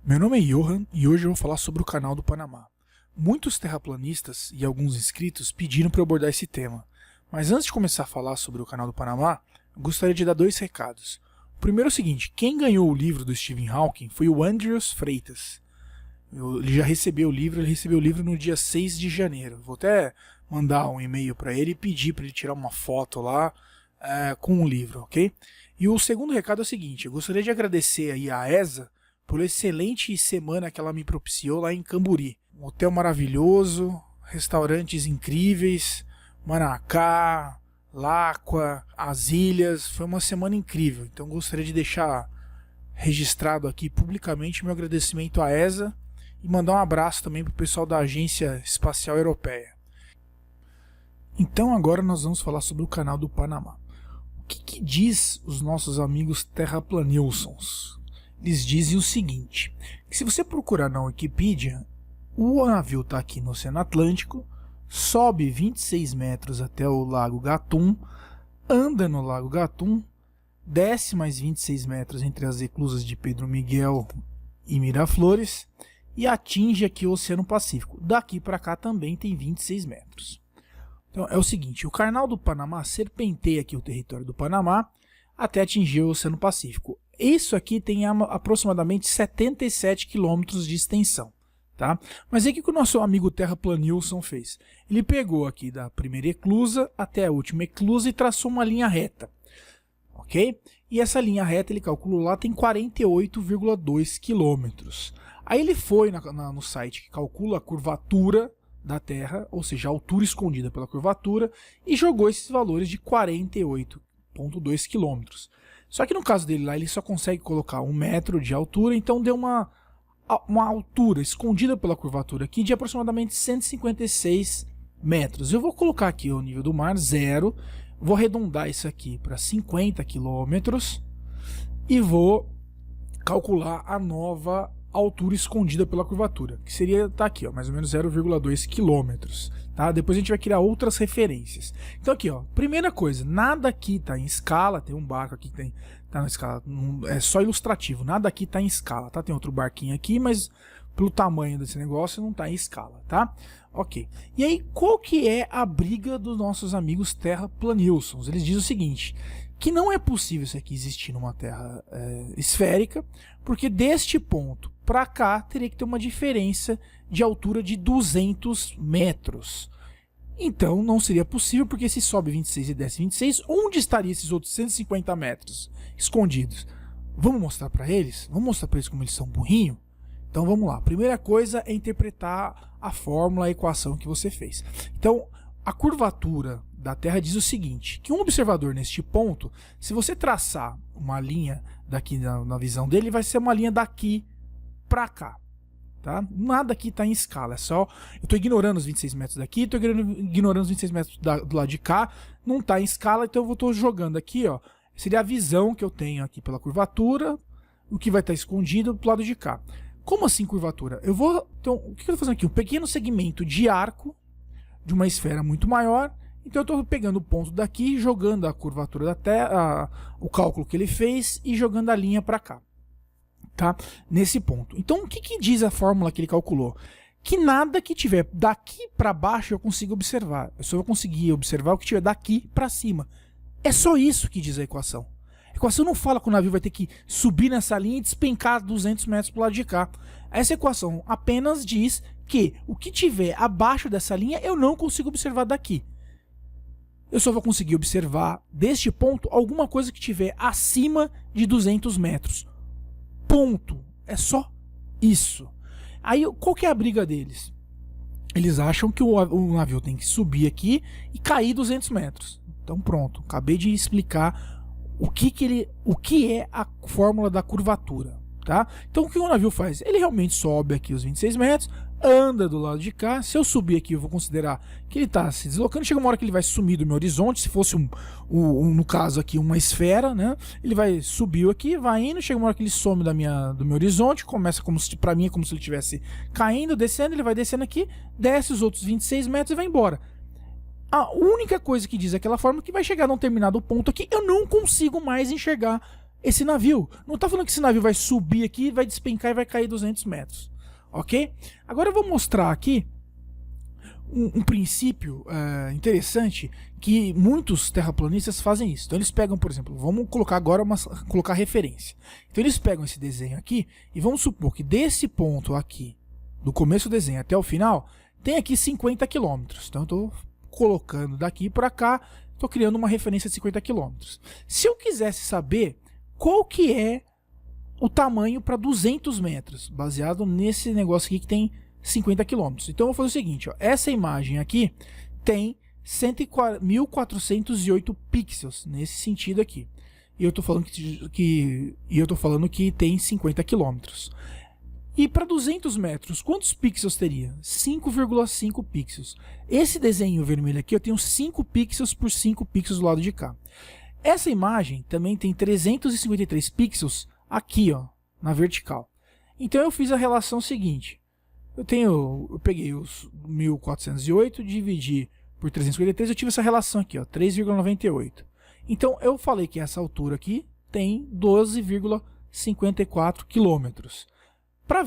Meu nome é Johan e hoje eu vou falar sobre o Canal do Panamá. Muitos terraplanistas e alguns inscritos pediram para eu abordar esse tema, mas antes de começar a falar sobre o Canal do Panamá, eu gostaria de dar dois recados. O primeiro é o seguinte: quem ganhou o livro do Stephen Hawking foi o Andreas Freitas. Ele já recebeu o livro, ele recebeu o livro no dia 6 de janeiro. Vou até mandar um e-mail para ele e pedir para ele tirar uma foto lá com o livro, ok? E o segundo recado é o seguinte: eu gostaria de agradecer aí a ESA pela excelente semana que ela me propiciou lá em Camburi. Um hotel maravilhoso, restaurantes incríveis, Manacá, Láqua, as ilhas. Foi uma semana incrível. Então gostaria de deixar registrado aqui publicamente meu agradecimento à ESA e mandar um abraço também para o pessoal da Agência Espacial Europeia. Então agora nós vamos falar sobre o Canal do Panamá. O que diz os nossos amigos terraplanilsons? Eles dizem o seguinte: que se você procurar na Wikipedia, o navio está aqui no Oceano Atlântico, sobe 26 metros até o Lago Gatun, anda no Lago Gatun, desce mais 26 metros entre as reclusas de Pedro Miguel e Miraflores e atinge aqui o Oceano Pacífico. Daqui para cá também tem 26 metros. Então é o seguinte: o Canal do Panamá serpenteia aqui o território do Panamá até atingir o Oceano Pacífico. Isso aqui tem aproximadamente 77 quilômetros de extensão. Tá? Mas aí o que o nosso amigo terraplanilson fez? Ele pegou aqui da primeira eclusa até a última eclusa e traçou uma linha reta. Ok? E essa linha reta, ele calculou lá, tem 48,2 quilômetros. Aí ele foi no site que calcula a curvatura da Terra, ou seja, a altura escondida pela curvatura, e jogou esses valores de 48,2 quilômetros. Só que no caso dele lá, ele só consegue colocar 1 metro de altura, então deu uma altura escondida pela curvatura aqui de aproximadamente 156 metros. Eu vou colocar aqui o nível do mar, 0, vou arredondar isso aqui para 50 quilômetros e vou calcular a nova altura escondida pela curvatura, que seria aqui, ó, mais ou menos 0,2 quilômetros. Tá? Depois a gente vai criar outras referências. Então aqui, ó, primeira coisa, nada aqui está em escala. Tem um barco aqui que tá na escala, é só ilustrativo, nada aqui está em escala, tá? Tem outro barquinho aqui, mas pelo tamanho desse negócio não está em escala, tá? Ok. E aí, qual que é a briga dos nossos amigos terraplanilsons? Eles dizem o seguinte: que não é possível isso aqui existir numa Terra esférica, porque deste ponto para cá teria que ter uma diferença de altura de 200 metros. Então não seria possível, porque se sobe 26 e desce 26, onde estariam esses outros 150 metros escondidos? Vamos mostrar para eles? Vamos mostrar para eles como eles são burrinhos? Então vamos lá. Primeira coisa é interpretar a fórmula, a equação que você fez. Então a curvatura da Terra diz o seguinte: que um observador neste ponto, se você traçar uma linha daqui na visão dele, vai ser uma linha daqui para cá. Tá? Nada aqui está em escala, é só... Eu estou ignorando os 26 metros daqui, estou ignorando os 26 metros do lado de cá, não está em escala, então eu estou jogando aqui, ó, seria a visão que eu tenho aqui pela curvatura, o que vai estar escondido do lado de cá. Como assim curvatura? Então, o que eu estou fazendo aqui? Um pequeno segmento de arco de uma esfera muito maior. Então eu estou pegando o ponto daqui, jogando a curvatura da Terra, o cálculo que ele fez e jogando a linha para cá. Tá? Nesse ponto. Então o que diz a fórmula que ele calculou? Que nada que tiver daqui para baixo eu consigo observar. Eu só vou conseguir observar o que tiver daqui para cima. É só isso que diz a equação. A equação não fala que o navio vai ter que subir nessa linha e despencar 200 metros para o lado de cá. Essa equação apenas diz que o que tiver abaixo dessa linha eu não consigo observar daqui. Eu só vou conseguir observar deste ponto alguma coisa que tiver acima de 200 metros. Ponto. É só isso. Aí, qual que é a briga deles? Eles acham que o navio tem que subir aqui e cair 200 metros. Então pronto, acabei de explicar o que é a fórmula da curvatura. Tá? Então o que o navio faz? Ele realmente sobe aqui os 26 metros, anda do lado de cá. Se eu subir aqui, eu vou considerar que ele está se deslocando. Chega uma hora que ele vai sumir do meu horizonte. Se fosse no caso aqui uma esfera, né? Ele vai subir aqui, vai indo. Chega uma hora que ele some do meu horizonte. Começa como se, para mim, é como se ele estivesse caindo, descendo. Ele vai descendo aqui, desce os outros 26 metros e vai embora. A única coisa que diz aquela forma é que vai chegar num determinado ponto aqui, eu não consigo mais enxergar esse navio. Não está falando que esse navio vai subir aqui, vai despencar e vai cair 200 metros. Ok? Agora eu vou mostrar aqui um princípio interessante que muitos terraplanistas fazem isso. Então eles pegam, por exemplo, vamos colocar agora colocar referência. Então eles pegam esse desenho aqui e vamos supor que desse ponto aqui, do começo do desenho até o final, tem aqui 50 km. Então eu estou colocando daqui para cá, estou criando uma referência de 50 km. Se eu quisesse saber qual que é o tamanho para 200 metros, baseado nesse negócio aqui que tem 50 km. Então eu vou fazer o seguinte, ó, essa imagem aqui tem 1408 pixels, nesse sentido aqui. E eu estou falando que tem 50 km. E para 200 metros, quantos pixels teria? 5,5 pixels. Esse desenho vermelho aqui eu tenho 5 pixels por 5 pixels do lado de cá. Essa imagem também tem 353 pixels aqui, ó, na vertical. Então eu fiz a relação seguinte. Eu peguei os 1408, dividi por 353, eu tive essa relação aqui, ó, 3,98. Então eu falei que essa altura aqui tem 12,54 quilômetros. Para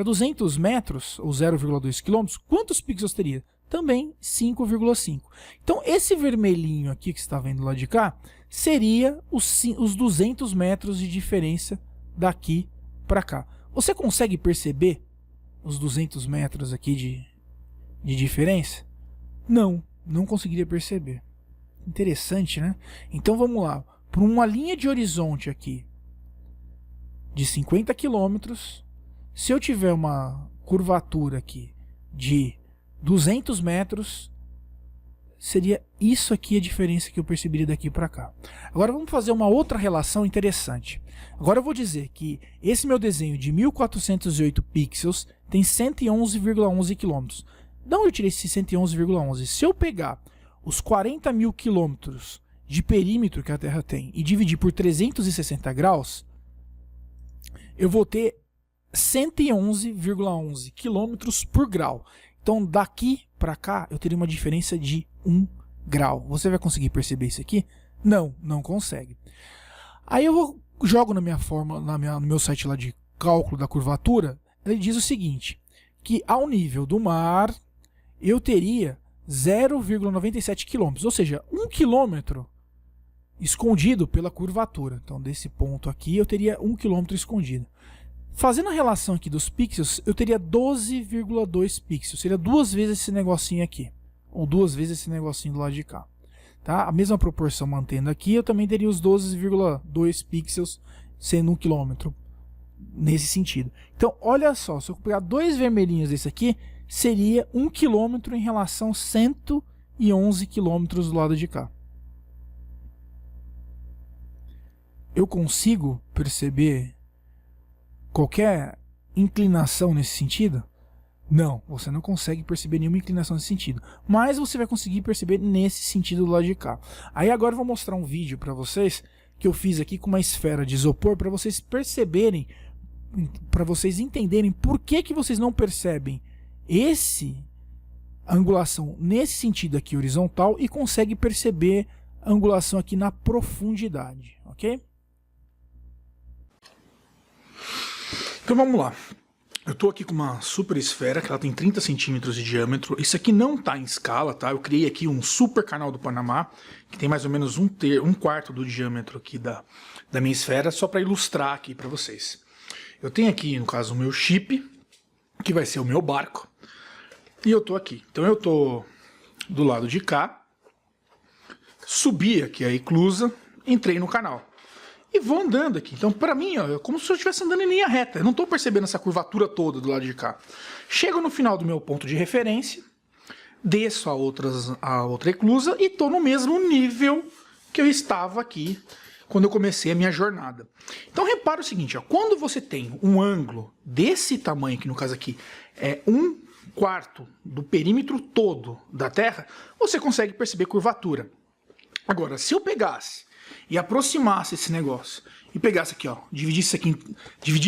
200 metros, ou 0,2 km, quantos pixels teria? Também 5,5. Então esse vermelhinho aqui que você está vendo lá de cá, seria os 200 metros de diferença daqui para cá. Você consegue perceber os 200 metros aqui de diferença? Não conseguiria perceber. Interessante, né? Então vamos lá. Por uma linha de horizonte aqui de 50 km, se eu tiver uma curvatura aqui de 200 metros, seria isso aqui a diferença que eu perceberia daqui para cá. Agora vamos fazer uma outra relação interessante. Agora eu vou dizer que esse meu desenho de 1408 pixels tem 111,11 km. De onde eu tirei esse 111,11? Se eu pegar os 40 mil quilômetros de perímetro que a Terra tem e dividir por 360 graus, eu vou ter 111,11 quilômetros por grau. Então daqui para cá eu teria uma diferença de 1 grau. Você vai conseguir perceber isso aqui? Não consegue. Aí eu jogo na minha fórmula, no meu site lá de cálculo da curvatura, ele diz o seguinte, que ao nível do mar eu teria 0,97 km, ou seja, 1 km escondido pela curvatura. Então desse ponto aqui eu teria 1 km escondido. Fazendo a relação aqui dos pixels, eu teria 12,2 pixels. Seria 2 vezes esse negocinho aqui. Ou 2 vezes esse negocinho do lado de cá. Tá? A mesma proporção mantendo aqui, eu também teria os 12,2 pixels sendo 1 km. Nesse sentido. Então, olha só. Se eu pegar 2 vermelhinhos desse aqui, seria 1 km em relação a 111 km do lado de cá. Eu consigo perceber qualquer inclinação nesse sentido? Não, você não consegue perceber nenhuma inclinação nesse sentido. Mas você vai conseguir perceber nesse sentido do lado de cá. Aí agora eu vou mostrar um vídeo para vocês que eu fiz aqui com uma esfera de isopor para vocês perceberem, para vocês entenderem por que vocês não percebem a angulação nesse sentido aqui horizontal e conseguem perceber a angulação aqui na profundidade, ok? Então vamos lá. Eu estou aqui com uma super esfera, que ela tem 30 centímetros de diâmetro. Isso aqui não está em escala, tá? Eu criei aqui um super canal do Panamá, que tem mais ou menos um quarto do diâmetro aqui da minha esfera, só para ilustrar aqui para vocês. Eu tenho aqui, no caso, o meu chip, que vai ser o meu barco, e eu estou aqui. Então eu estou do lado de cá, subi aqui a eclusa, entrei no canal. E vou andando aqui. Então, para mim, ó, é como se eu estivesse andando em linha reta. Eu não estou percebendo essa curvatura toda do lado de cá. Chego no final do meu ponto de referência, desço a outra eclusa e estou no mesmo nível que eu estava aqui quando eu comecei a minha jornada. Então, repara o seguinte, ó, quando você tem um ângulo desse tamanho, que no caso aqui é 1/4 do perímetro todo da Terra, você consegue perceber curvatura. Agora, se eu pegasse e aproximasse esse negócio e pegasse aqui, ó, dividisse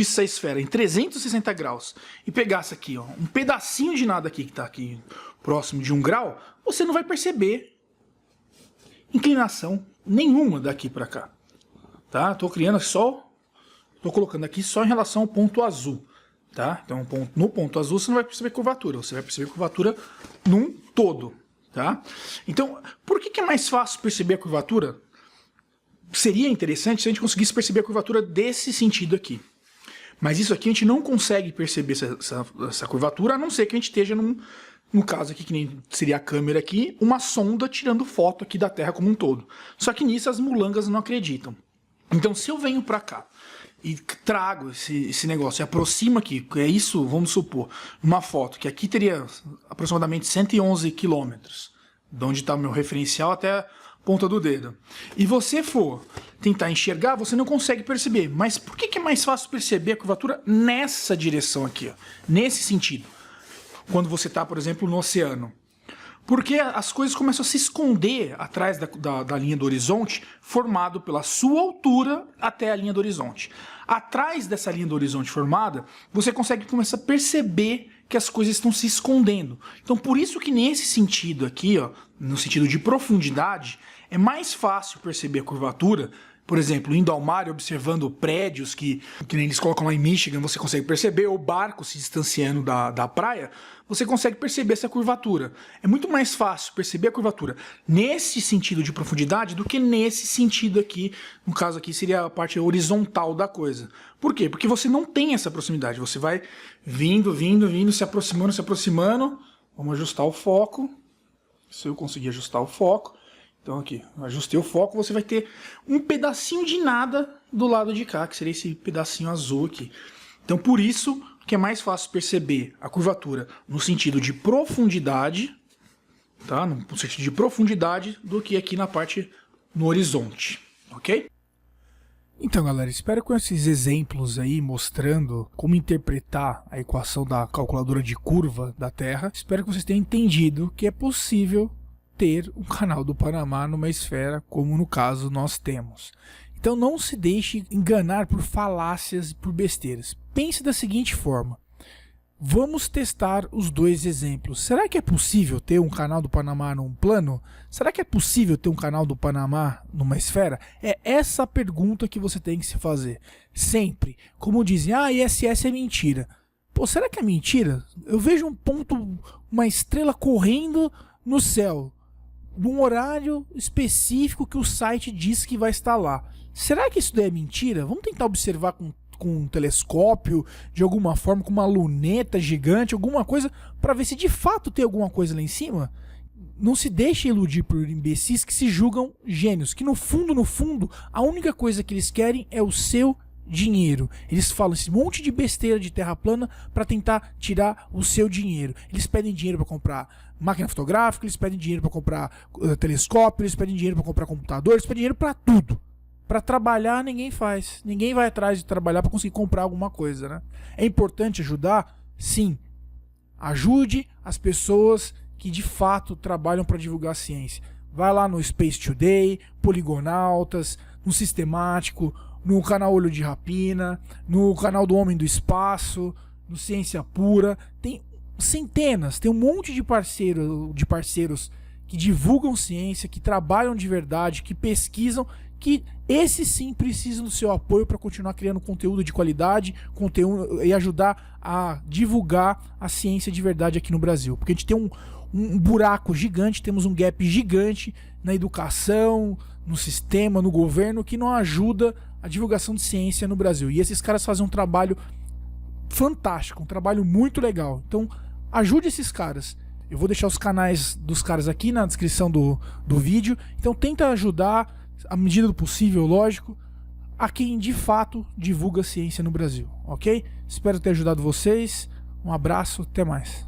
essa esfera em 360 graus e pegasse aqui, ó, um pedacinho de nada aqui que está aqui próximo de 1 grau, você não vai perceber inclinação nenhuma daqui para cá. tá? Estou criando só, estou colocando aqui só em relação ao ponto azul, tá? Então no ponto azul você não vai perceber curvatura, você vai perceber curvatura num todo, tá? Então, por que é mais fácil perceber a curvatura? Seria interessante se a gente conseguisse perceber a curvatura desse sentido aqui. Mas isso aqui a gente não consegue perceber essa curvatura, a não ser que a gente esteja no caso aqui, que nem seria a câmera aqui, uma sonda tirando foto aqui da Terra como um todo. Só que nisso as mulangas não acreditam. Então se eu venho para cá e trago esse negócio e aproximo aqui, é isso, vamos supor, uma foto que aqui teria aproximadamente 111 quilômetros, de onde está o meu referencial até ponta do dedo, e você for tentar enxergar, você não consegue perceber. Mas por que é mais fácil perceber a curvatura nessa direção aqui, ó, nesse sentido? Quando você está, por exemplo, no oceano. Porque as coisas começam a se esconder atrás da linha do horizonte, formado pela sua altura até a linha do horizonte. Atrás dessa linha do horizonte formada, você consegue começar a perceber que as coisas estão se escondendo. Então, por isso que nesse sentido aqui, ó, no sentido de profundidade, é mais fácil perceber a curvatura. Por exemplo, indo ao mar e observando prédios que nem eles colocam lá em Michigan, você consegue perceber, ou barcos se distanciando da praia, você consegue perceber essa curvatura. É muito mais fácil perceber a curvatura nesse sentido de profundidade do que nesse sentido aqui. No caso aqui seria a parte horizontal da coisa. Por quê? Porque você não tem essa proximidade. Você vai vindo, se aproximando. Vamos ajustar o foco. Se eu conseguir ajustar o foco. Então aqui, ajustei o foco, você vai ter um pedacinho de nada do lado de cá, que seria esse pedacinho azul aqui. Então por isso que é mais fácil perceber a curvatura no sentido de profundidade, tá? No sentido de profundidade, do que aqui na parte no horizonte, ok? Então galera, espero que com esses exemplos aí mostrando como interpretar a equação da calculadora de curva da Terra, espero que vocês tenham entendido que é possível ter um canal do Panamá numa esfera, como no caso nós temos. Então não se deixe enganar por falácias e por besteiras. Pense da seguinte forma: vamos testar os dois exemplos. Será que é possível ter um canal do Panamá num plano? Será que é possível ter um canal do Panamá numa esfera? É essa a pergunta que você tem que se fazer. Sempre. Como dizem, ISS é mentira. Pô, será que é mentira? Eu vejo um ponto, uma estrela correndo no céu, num horário específico que o site diz que vai estar lá. Será que isso daí é mentira? Vamos tentar observar com um telescópio, de alguma forma, com uma luneta gigante, alguma coisa, para ver se de fato tem alguma coisa lá em cima. Não se deixe iludir por imbecis que se julgam gênios, que no fundo, a única coisa que eles querem é o seu dinheiro. Eles falam esse monte de besteira de terra plana para tentar tirar o seu dinheiro. Eles pedem dinheiro para comprar máquina fotográfica, eles pedem dinheiro para comprar telescópio, eles pedem dinheiro para comprar computador, eles pedem dinheiro para tudo. Para trabalhar ninguém faz. Ninguém vai atrás de trabalhar para conseguir comprar alguma coisa, né? É importante ajudar? Sim. Ajude as pessoas que de fato trabalham para divulgar a ciência. Vai lá no Space Today, Poligonautas, no Sistemático, no canal Olho de Rapina, no canal do Homem do Espaço, no Ciência Pura. Tem centenas, tem um monte de parceiros que divulgam ciência, que trabalham de verdade, que pesquisam, que esses sim precisam do seu apoio para continuar criando conteúdo de qualidade, conteúdo e ajudar a divulgar a ciência de verdade aqui no Brasil. Porque a gente tem um buraco gigante, temos um gap gigante na educação, no sistema, no governo, que não ajuda a divulgação de ciência no Brasil. E esses caras fazem um trabalho fantástico, um trabalho muito legal. Então ajude esses caras. Eu vou deixar os canais dos caras aqui na descrição do vídeo. Então tenta ajudar, à medida do possível, lógico, a quem de fato divulga ciência no Brasil, ok? Espero ter ajudado vocês. Um abraço, até mais.